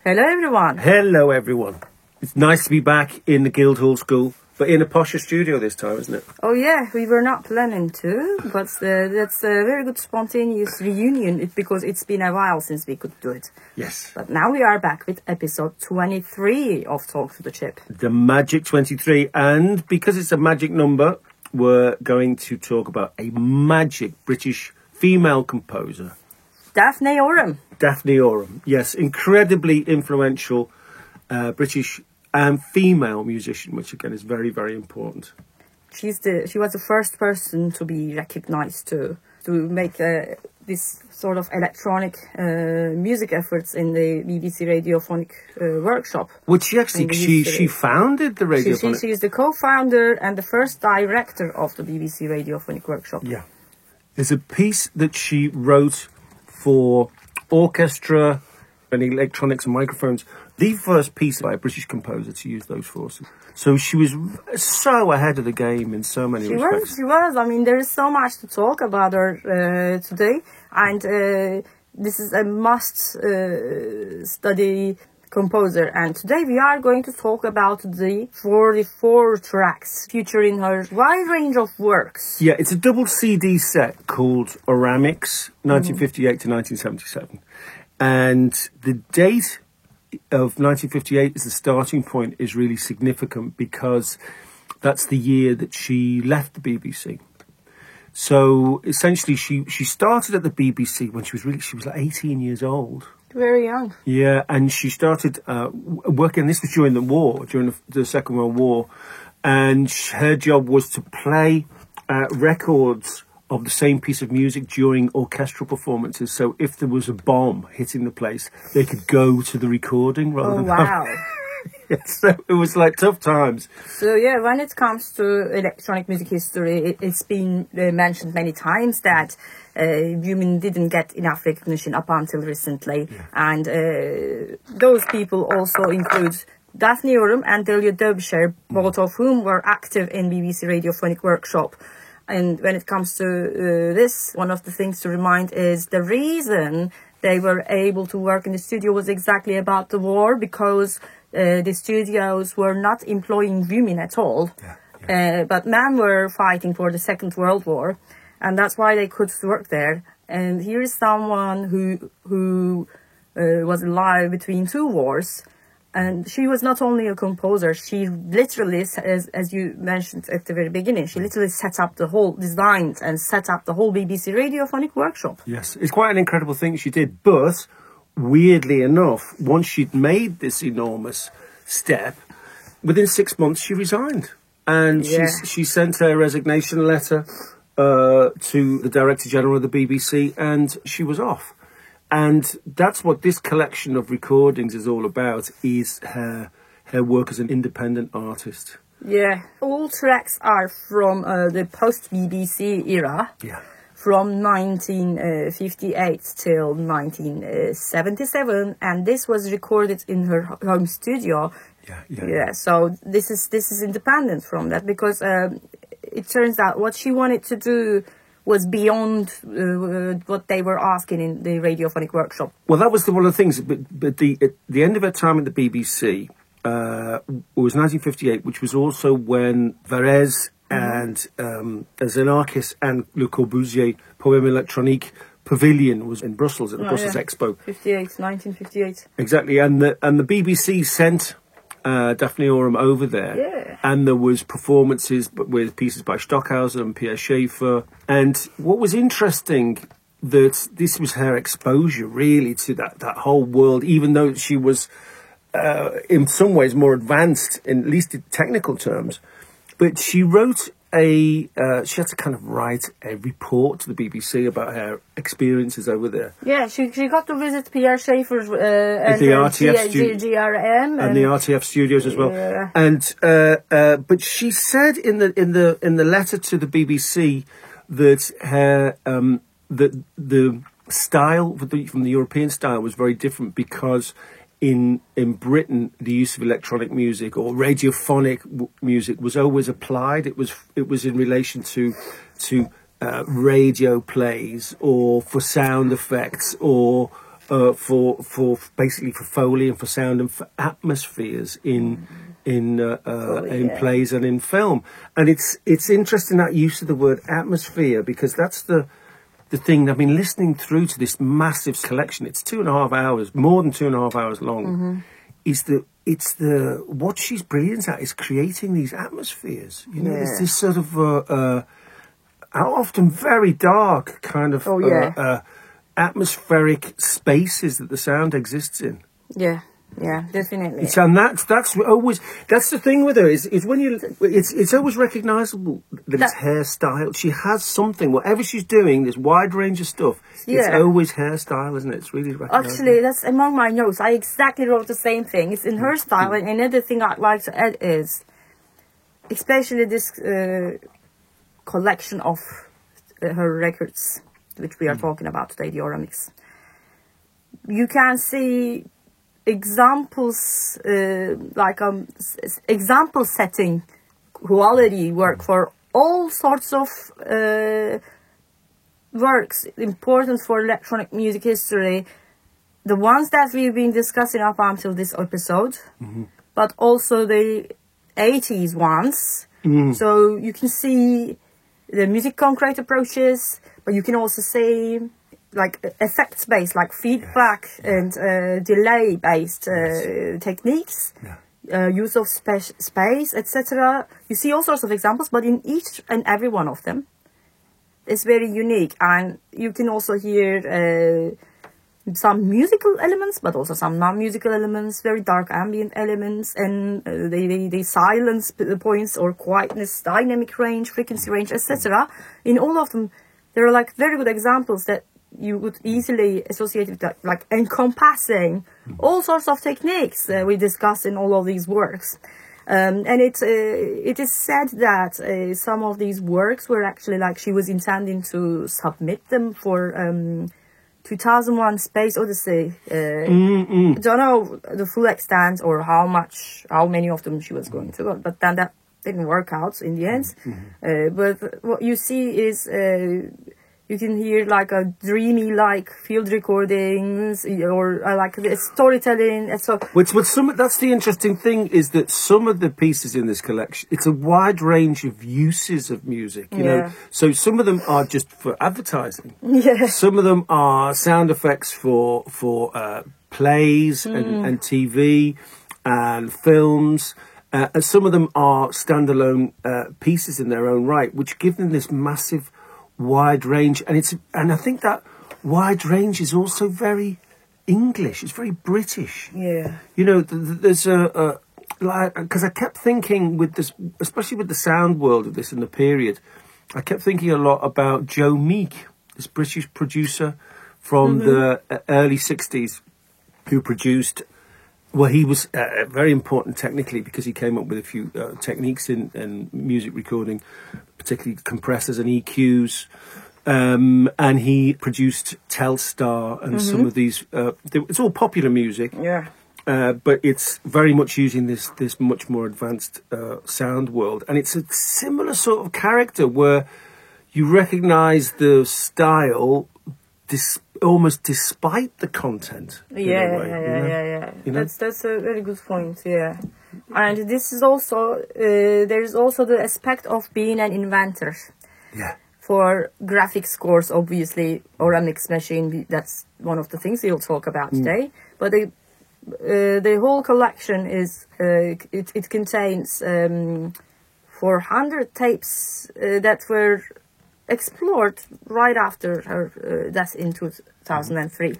Hello, everyone. Hello, everyone. It's nice to be back in the Guildhall School, but in a posher studio this time, isn't it? Oh, yeah, we were not planning to, but that's a very good spontaneous reunion because it's been a while since we could do it. Yes. But now we are back with episode 23 of Talk to the Chip. The Magic 23, and because it's a magic number, we're going to talk about a magic British female composer. Daphne Oram. Daphne Oram, yes, incredibly influential British and female musician, which again is very, very important. She was the first person to be recognized to make this sort of electronic music efforts in the BBC Radiophonic Workshop. Which she founded the Radiophonic. She is the co-founder and the first director of the BBC Radiophonic Workshop. Yeah, there's a piece that she wrote for orchestra and electronics and microphones. The first piece by a British composer to use those forces. So she was so ahead of the game in so many respects. She was. I mean, there is so much to talk about her today. And this is a must-study composer. And today we are going to talk about the 44 tracks featuring her wide range of works. Yeah, it's a double CD set called Oramics, 1958 to 1977. And the date of 1958 as the starting point is really significant because that's the year that she left the BBC. So essentially she started at the BBC when she was like 18 years old. Very young. Yeah, and she started working, this was during the war, during the Second World War, and her job was to play records of the same piece of music during orchestral performances. So if there was a bomb hitting the place, they could go to the recording rather than... Wow. So it was like tough times. So yeah, when it comes to electronic music history, it's been mentioned many times that women didn't get enough recognition up until recently. Yeah. And those people also include Daphne Oram and Delia Derbyshire, both of whom were active in BBC Radiophonic Workshop. And when it comes to this, one of the things to remind is the reason they were able to work in the studio was exactly about the war, because the studios were not employing women at all. Yeah. But men were fighting for the Second World War, and that's why they could work there. And here is someone who was alive between two wars. And she was not only a composer, she literally, as you mentioned at the very beginning, she literally designed and set up the whole BBC Radiophonic Workshop. Yes, it's quite an incredible thing she did. But, weirdly enough, once she'd made this enormous step, within 6 months she resigned. And she sent her resignation letter to the Director General of the BBC, and she was off. And that's what this collection of recordings is all about, is her work as an independent artist. Yeah, all tracks are from the post-BBC era, from 1958 till 1977, and this was recorded in her home studio. Yeah. So this is independent from that, because it turns out what she wanted to do was beyond what they were asking in the Radiophonic Workshop. Well, that was one of the things. But at the end of her time at the BBC was 1958, which was also when Varese and Xenakis and Le Corbusier Poème Electronique Pavilion was in Brussels at the Brussels Expo. 1958. Exactly, and the BBC sent Daphne Oram over there, and there was performances with pieces by Stockhausen and Pierre Schaeffer. And what was interesting, that this was her exposure really to that whole world, even though she was in some ways more advanced, in at least in technical terms. But she wrote she had to kind of write a report to the BBC about her experiences over there. Yeah, she got to visit Pierre Schaeffer's and the RTF GRM and the RTF studios as well. Yeah. And but she said in the letter to the BBC that her that the style from the European style was very different, because in Britain, the use of electronic music or radiophonic music was always applied. It was in relation to radio plays, or for sound effects, or for basically for Foley and for sound and for atmospheres in plays and in film. And it's interesting that use of the word atmosphere, because that's the thing. I've been listening through to this massive collection. It's 2.5 hours, more than 2.5 hours long. It's the what she's brilliant at is creating these atmospheres. You know, there's this sort of often very dark kind of atmospheric spaces that the sound exists in. Yeah, definitely. And that's always the thing with her is when it's always recognisable that it's hairstyle. She has something, whatever she's doing, this wide range of stuff. It's always hairstyle, isn't it? It's really recognisable. Actually, that's among my notes. I exactly wrote the same thing. It's in her style. And another thing I'd like to add is, especially this collection of her records, which we are talking about today, the Euramix. You can see examples, example setting quality work for all sorts of works important for electronic music history. The ones that we've been discussing up until this episode, but also the 80s ones. So you can see the music concrete approaches, but you can also see like effects based, like feedback and delay based techniques, use of space, etc. You see all sorts of examples, but in each and every one of them, it's very unique. And you can also hear some musical elements, but also some non-musical elements, very dark ambient elements, and the silence points or quietness, dynamic range, frequency range, etc. In all of them, there are like very good examples that you would easily associate with that, like encompassing all sorts of techniques we discuss in all of these works. And it is said that some of these works were actually like she was intending to submit them for 2001 Space Odyssey. Don't know the full extent or how many of them she was going to, but then that didn't work out in the end. But what you see is you can hear like a dreamy like field recordings or like the storytelling and so. That's the interesting thing, is that some of the pieces in this collection, it's a wide range of uses of music, you know. So some of them are just for advertising. Some of them are sound effects for plays and TV and films. And some of them are standalone pieces in their own right, which give them this massive wide range, and I think that wide range is also very English. It's very British. You know, there's because I kept thinking with this, especially with the sound world of this in the period, I kept thinking a lot about Joe Meek, this British producer from the early 60s, who produced. Well, he was very important technically because he came up with a few techniques in music recording, particularly compressors and EQs. And he produced Telstar and some of these. It's all popular music. But it's very much using this much more advanced sound world. And it's a similar sort of character where you recognise the style almost despite the content. Yeah. You know? That's a very good point. And this is also there is also the aspect of being an inventor. For graphic scores, obviously, or a mix machine. That's one of the things we'll talk about today. But the whole collection is it contains 400 tapes that were explored right after her death in 2003.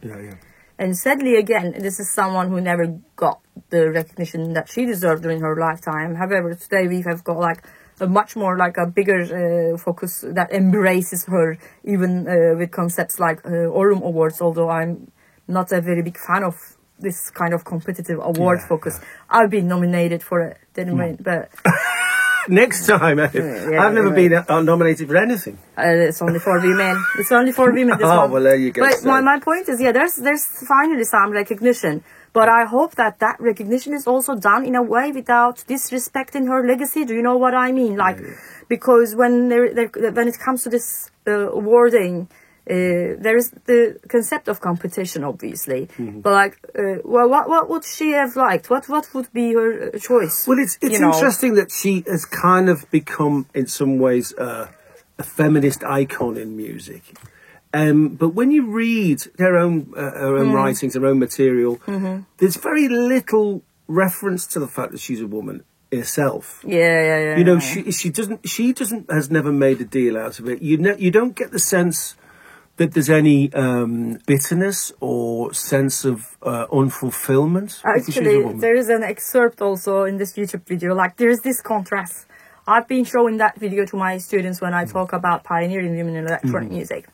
And sadly, again, this is someone who never got the recognition that she deserved during her lifetime. However, today we have got like a much more like a bigger focus that embraces her, even with concepts like Aurum Awards, although I'm not a very big fan of this kind of competitive award focus. I've been nominated for it, didn't win, but... Next time, I've never been nominated for anything. It's only for women. It's only for women. This one. Well, there you go. But my point is, there's finally some recognition. But I hope that recognition is also done in a way without disrespecting her legacy. Do you know what I mean? Like, because when it comes to this awarding, there is the concept of competition, obviously, but like, well, what would she have liked? What would be her choice? Well, it's interesting that she has kind of become, in some ways, a feminist icon in music. But when you read her own writings, her own material, there's very little reference to the fact that she's a woman herself. Yeah. You know, she has never made a deal out of it. You don't get the sense that there's any bitterness or sense of unfulfillment. Actually, there is an excerpt also in this YouTube video. Like, there's this contrast. I've been showing that video to my students when I talk about pioneering women in electronic music.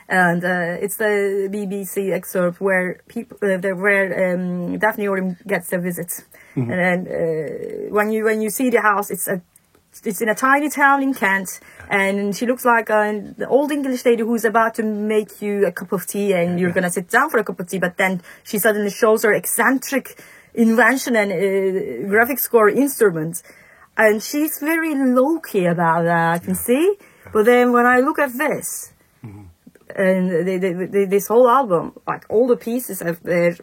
And it's the BBC excerpt where Daphne Oram gets a visit. And then when you see the house, it's in a tiny town in Kent, and she looks like an old English lady who's about to make you a cup of tea, and you're going to sit down for a cup of tea, but then she suddenly shows her eccentric invention and graphic score instrument. And she's very low-key about that, I can see. But then when I look at this, and this whole album, like all the pieces of there,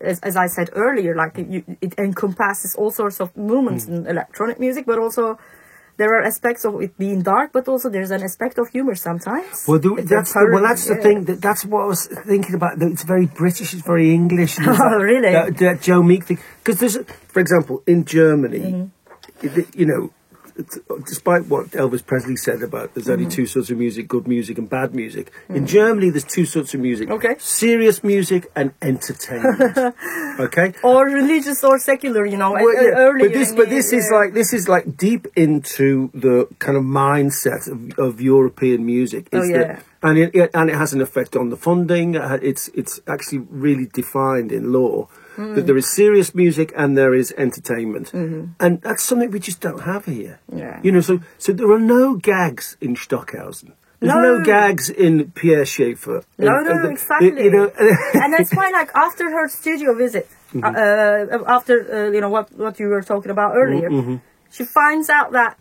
as I said earlier, like it encompasses all sorts of movements in electronic music, but also there are aspects of it being dark, but also there's an aspect of humor sometimes. Well, that's the thing. That's what I was thinking about. It's very British. It's very English. Oh, really? That Joe Meek thing. Because there's, for example, in Germany, you know, despite what Elvis Presley said about there's only two sorts of music, good music and bad music. In Germany, there's two sorts of music. Okay. Serious music and entertainment. Okay. Or religious or secular, you know. Well, yeah. Earlier This is like deep into the kind of mindset of European music. And it has an effect on the funding. It's actually really defined in law. That there is serious music and there is entertainment. And that's something we just don't have here. Yeah. You know, so there are no gags in Stockhausen. There's no gags in Pierre Schaeffer. No, exactly. You know, and that's why, like, after her studio visit, after, you know, what you were talking about earlier, she finds out that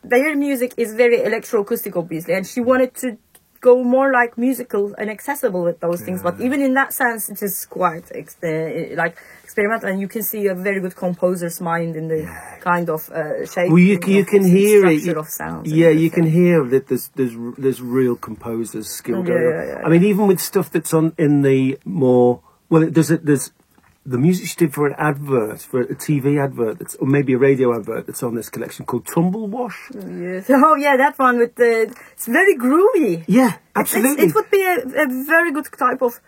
their music is very electroacoustic, obviously, and she wanted to go more like musical and accessible with those things, but even in that sense it is quite like experimental, and you can see a very good composer's mind in the kind of shape. Well, you can hear it. Of sounds. Yeah, you can hear that there's real composer's skill going on. I mean, even with stuff that's on in the more there's the music she did for an advert, for a TV advert, or maybe a radio advert that's on this collection called Tumble Wash. Yes. Oh, yeah, that one with the... It's very groovy. Yeah, absolutely. It would be a very good type of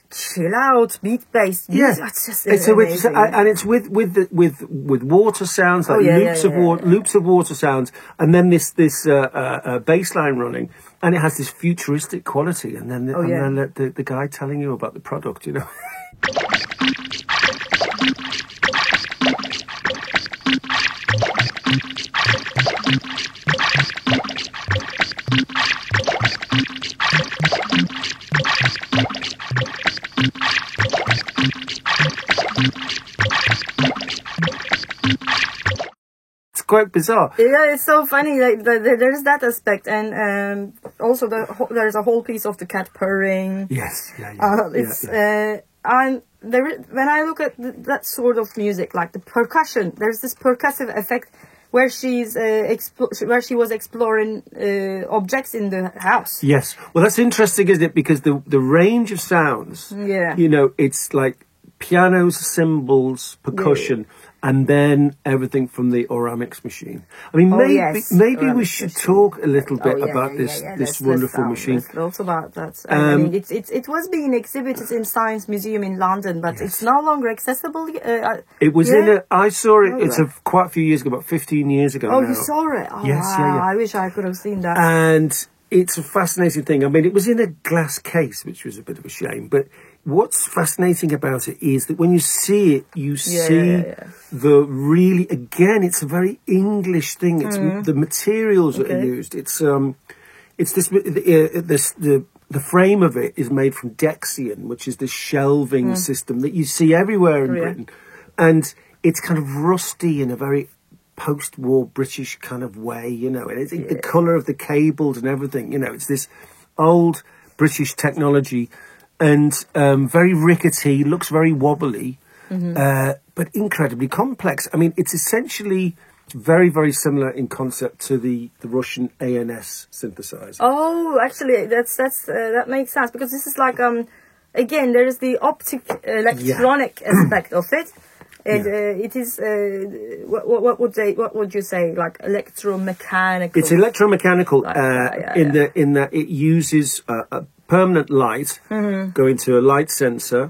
chill-out, beat-based music. Yeah. It's just amazing. And it's with water sounds, like loops of water sounds, and then this bass line running, and it has this futuristic quality, and then the guy telling you about the product, you know. Quite bizarre. Yeah, it's so funny. Like there's that aspect, and also there's a whole piece of the cat purring. Yes, and when I look at that sort of music, like the percussion, there's this percussive effect where she was exploring objects in the house. Yes, well, that's interesting, isn't it? Because the range of sounds. Yeah. You know, it's like pianos, cymbals, percussion. Yeah. And then everything from the Oramix machine. I mean, maybe we should talk a little bit about this wonderful machine. Let's talk about that. I mean, it was being exhibited in Science Museum in London, but it's no longer accessible. It was I saw it. It's quite a few years ago, about 15 years ago. Oh, now. You saw it? Oh, yes, wow. I wish I could have seen that. And it's a fascinating thing. I mean, it was in a glass case, which was a bit of a shame, but what's fascinating about it is that when you see it, you see the really, again, it's a very English thing. It's the materials that are used. It's this the frame of it is made from Dexion, which is this shelving system that you see everywhere in Britain, and it's kind of rusty in a very post-war British kind of way, you know. And it's the colour of the cables and everything, you know. It's this. old British technology, and very rickety, looks very wobbly, but incredibly complex. I mean, it's essentially very, very similar in concept to the Russian ANS synthesizer. Oh, actually, that makes sense, because this is like again, there is the optic electronic aspect of it. And it is what would you say, like electromechanical? It's electromechanical in that it uses a permanent light going to a light sensor,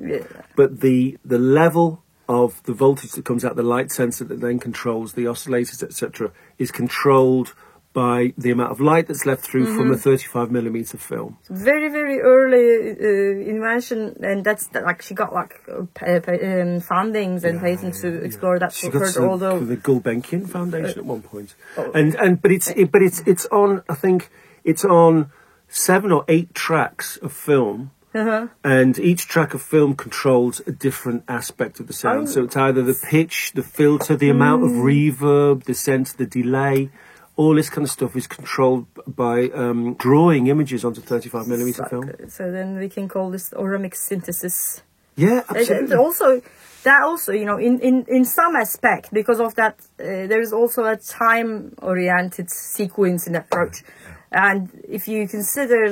but the level of the voltage that comes out the light sensor that then controls the oscillators, etc., is controlled by the amount of light that's left through from a 35mm film. Very, very early invention, and that's like she got like fundings and patents to explore that. She got the Gulbenkian Foundation at one point, but it's on, I think it's on 7 or 8 tracks of film. And each track of film controls a different aspect of the sound. So it's either the pitch, the filter, the amount of reverb, the sense, the delay. All this kind of stuff is controlled by drawing images onto 35mm film. So then we can call this Auramix synthesis. Yeah, absolutely. Also, you know, in some aspect, because of that, there is also a time-oriented sequencing approach. And if you consider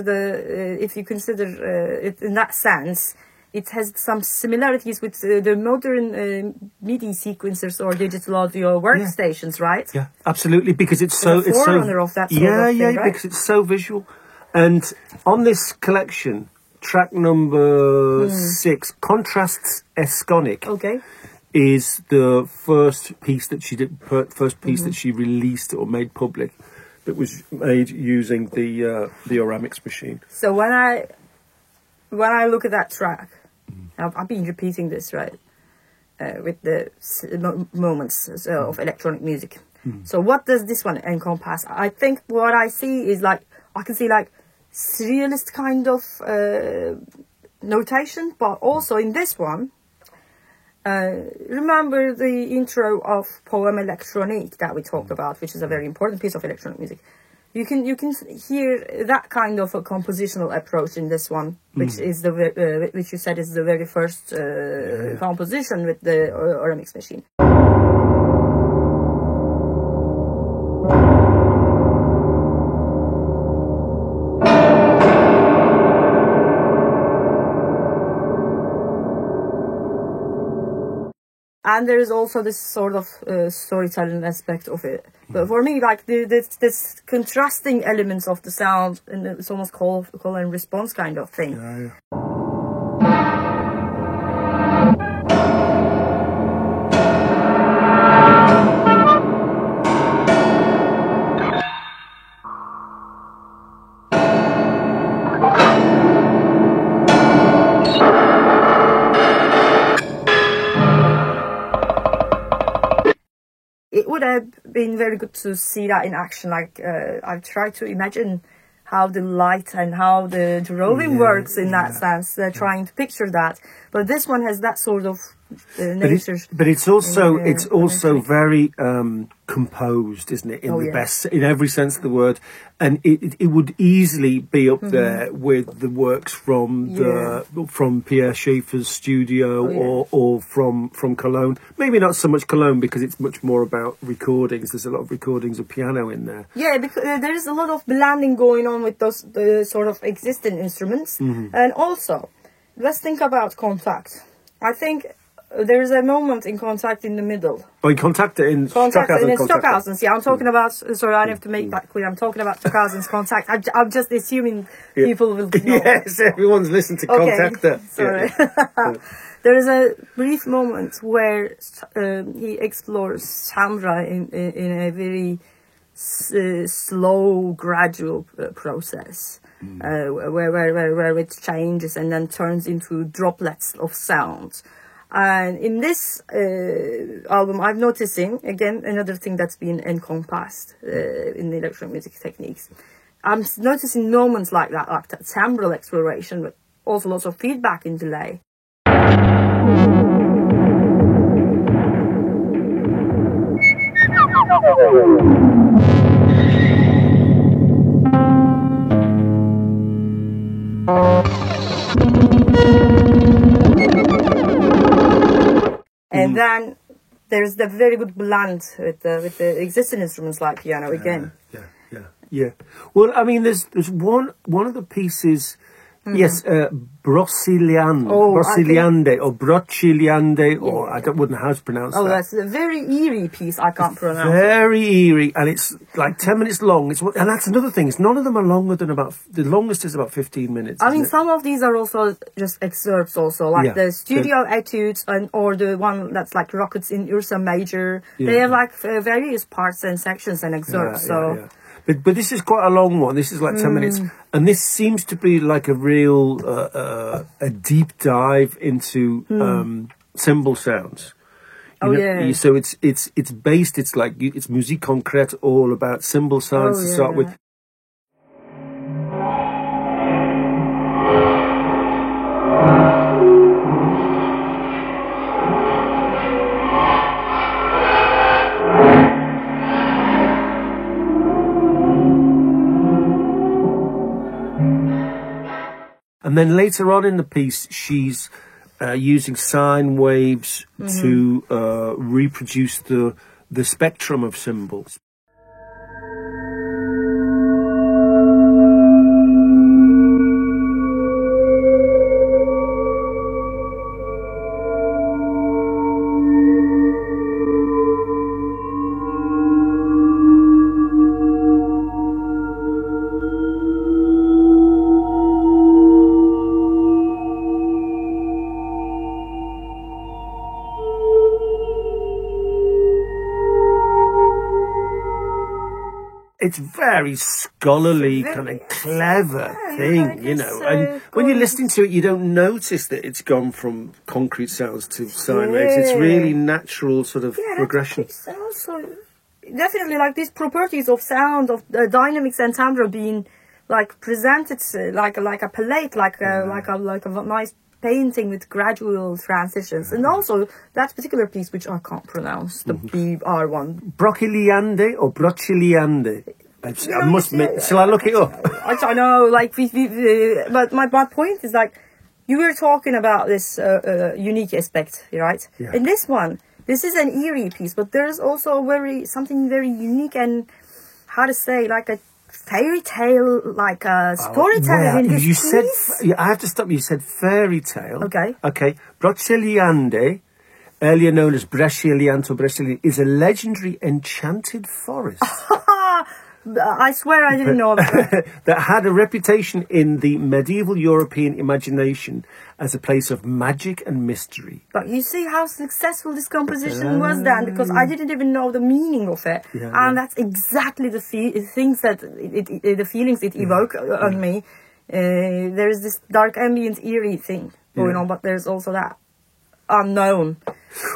it in that sense, it has some similarities with the modern MIDI sequencers or digital audio workstations, right? Yeah, absolutely, because it's so of that sort of thing, right? Because it's so visual. And on this collection, track number 6, Contrasts Eskonic, is the first piece that she did, that she released or made public, that was made using the Auramix machine. So when I look at that track, I've been repeating this, right, with the moments of electronic music. So what does this one encompass? I think what I see is I can see surrealist kind of notation, but also in this one, remember the intro of Poème électronique that we talked about, which is a very important piece of electronic music. You can hear that kind of a compositional approach in this one, which is which you said is the very first composition with the Auramix machine. And there is also this sort of storytelling aspect of it. But for me, this contrasting elements of the sound, and it's almost call and response kind of thing. It would have been very good to see that in action. I've tried to imagine how the light and how the drawing works in that sense. Trying to picture that, but this one has that sort of nature. But it's also very composed, isn't it? In every sense of the word, and it would easily be up there with the works from from Pierre Schaeffer's studio or from Cologne. Maybe not so much Cologne, because it's much more about recordings. There's a lot of recordings of piano in there. Yeah, because there is a lot of blending going on with those sort of existing instruments, and also let's think about Kontakt. I think there is a moment in Kontakt in the middle. Oh, in Kontakt in Stockhausen's, yeah. I'm talking about, sorry, I have to make that clear. I'm talking about Stockhausen's Kontakt. I'm just assuming people will know. Yes, everyone's listened to Kontakt. Sorry. There is a brief moment where he explores Samra in a very slow, gradual process. Where it changes and then turns into droplets of sound. And in this album, I'm noticing, again, another thing that's been encompassed in the electronic music techniques. I'm noticing moments like that timbral exploration, but also lots of feedback and delay. And then there's the very good blend with the existing instruments like piano again. Yeah. Well, I mean, there's one of the pieces. Yes, Brociliande or Brociliande, or I wouldn't know how to pronounce that. Oh, that's a very eerie piece. I can't pronounce. Very eerie, and it's like 10 minutes long. And that's another thing. None of them are longer than the longest is about 15 minutes. I mean, some of these are also just excerpts, also like the studio etudes, or the one that's like Rockets in Ursa Major. They have like various parts and sections and excerpts. But this is quite a long one. This is like 10 minutes. And this seems to be like a real a deep dive into cymbal sounds. So it's based, it's musique concrète, all about cymbal sounds to start with. And then later on in the piece, she's using sine waves to reproduce the spectrum of cymbals. It's very scholarly, kind of clever thing, you know. And when you're listening to it, you don't notice that it's gone from concrete sounds to sine waves. It's really natural sort of progression. Also, definitely like these properties of sound, of dynamics and timbre being like presented like a palette, like a nice painting with gradual transitions. And also that particular piece, which I can't pronounce, the BR one. Brociliande or Brociliande? I must admit, shall I look it up? I know, like, but my point is, like, you were talking about this unique aspect, right? Yeah. In this one, this is an eerie piece, but there's also something very unique and, how to say, like a fairy tale, like a storytelling in this piece. I have to stop you. You said fairy tale. Okay. Brociliande, earlier known as Brescialianto Bresciali, is a legendary enchanted forest. I swear I didn't know that. That had a reputation in the medieval European imagination as a place of magic and mystery. But you see how successful this composition was then, because I didn't even know the meaning of it. That's exactly the things that the feelings it evoked on me. There's this dark ambient eerie thing going on, but there's also that unknown.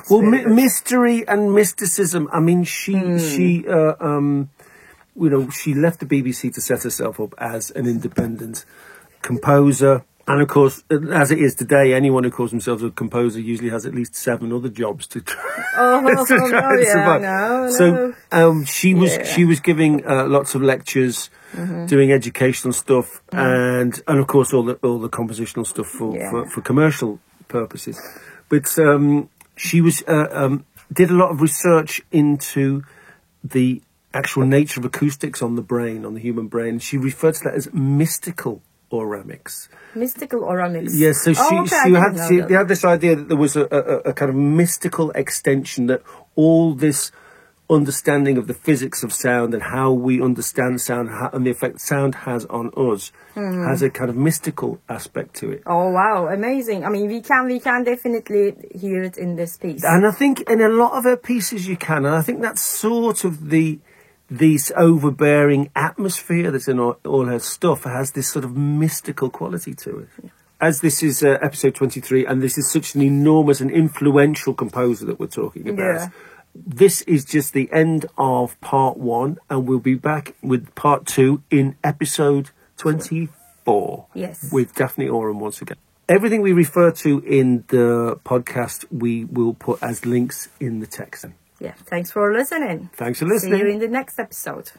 Well, mystery and mysticism. I mean, she left the BBC to set herself up as an independent composer. And of course, as it is today, anyone who calls themselves a composer usually has at least 7 other jobs to try, to try and survive. So she was giving lots of lectures, doing educational stuff, and of course all the compositional stuff for commercial purposes. But she was did a lot of research into the actual nature of acoustics on the human brain. She referred to that as mystical auramics. Mystical auramics. Yes, so she had this idea that there was a kind of mystical extension, that all this understanding of the physics of sound and how we understand sound and the effect sound has on us has a kind of mystical aspect to it. Oh wow, amazing. I mean, we can definitely hear it in this piece. And I think in a lot of her pieces you can, and I think that's sort of this overbearing atmosphere that's in all her stuff has this sort of mystical quality to it. Yeah. As this is episode 23, and this is such an enormous and influential composer that we're talking about, this is just the end of part 1, and we'll be back with part 2 in episode 24. Yes. With Daphne Oram once again. Everything we refer to in the podcast, we will put as links in the text. Yeah, thanks for listening. Thanks for listening. See you in the next episode.